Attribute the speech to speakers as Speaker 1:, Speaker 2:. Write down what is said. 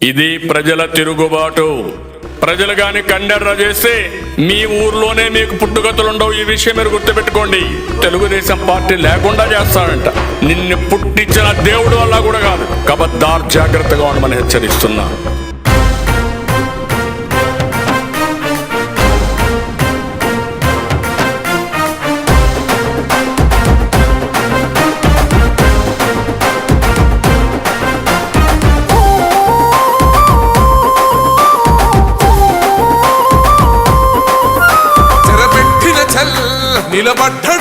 Speaker 1: ఇది ప్రజల తిరుగుబాటు. ప్రజలు గాని కండెర్ర చేస్తే మీ ఊర్లోనే మీకు పుట్టుగతులుండవు. ఈ విషయం మీరు గుర్తుపెట్టుకోండి. తెలుగుదేశం పార్టీ లేకుండా చేస్తాడంట. నిన్ను పుట్టించిన దేవుడు వల్ల కూడా కాదు. కబద్దార్, జాగ్రత్తగా ఉండమని హెచ్చరిస్తున్నా.
Speaker 2: నిలబడ్డ